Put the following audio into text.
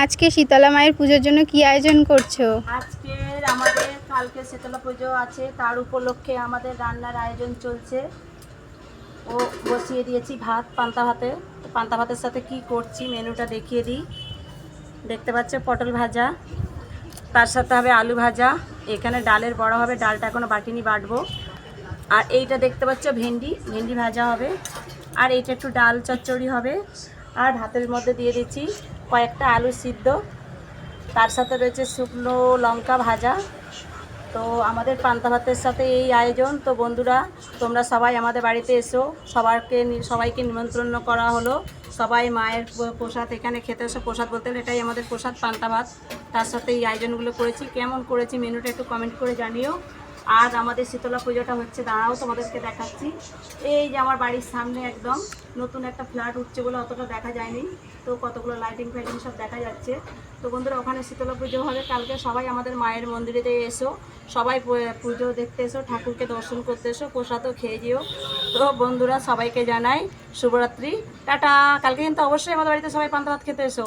আজকে শীতলা মায়ের পুজোর জন্য কি আয়োজন করছো? আজকে আমাদের কালকে শীতলা পুজো আছে, তার উপলক্ষে আমাদের রান্নার আয়োজন চলছে। ও বসিয়ে দিয়েছি ভাত, পান্তা ভাতে। পান্তা ভাতের সাথে কি করছি মেনুটা দেখিয়ে দিই। দেখতে পাচ্ছ পটল ভাজা, তার সাথে হবে আলু ভাজা। এখানে ডালের বড়া হবে, ডালটা এখনও বাটিনি, বাটবো। আর এইটা দেখতে পাচ্ছ ভেন্ডি, ভেন্ডি ভাজা হবে। আর এইটা একটু ডাল চচ্চড়ি হবে। আর ভাতের মধ্যে দিয়ে দিচ্ছি কয়েকটা আলু সিদ্ধ, তার সাথে রয়েছে শুকনো লঙ্কা ভাজা। তো আমাদের পান্তা ভাতের সাথে এই আয়োজন। তো বন্ধুরা, তোমরা সবাই আমাদের বাড়িতে এসো, সবাইকে নিমন্ত্রণ করা হলো। সবাই মায়ের প্রসাদ এখানে খেতে এসো। প্রসাদ বলতে হলে এটাই আমাদের প্রসাদ, পান্তা ভাত। তার সাথে এই আয়োজনগুলো করেছি। কেমন করেছি মেনুটা একটু কমেন্ট করে জানিও। আর আমাদের শীতলা পুজোটা হচ্ছে, দাঁড়াও তোমাদেরকে দেখাচ্ছি। এই যে আমার বাড়ির সামনে একদম নতুন একটা ফ্ল্যাট উঠছে বলে অতটা দেখা যায়নি, তো কতগুলো লাইটিং ফাইটিং সব দেখা যাচ্ছে। তো বন্ধুরা, ওখানে শীতলা পুজো হবে কালকে। সবাই আমাদের মায়ের মন্দিরেতে এসো, সবাই পুজো দেখতে এসো, ঠাকুরকে দর্শন করতে এসো, প্রসাদও খেয়ে যেও। তো বন্ধুরা, সবাইকে জানাই শুভরাত্রি, টাটা। কালকে কিন্তু অবশ্যই আমাদের বাড়িতে সবাই পান্তা ভাত খেতে এসো।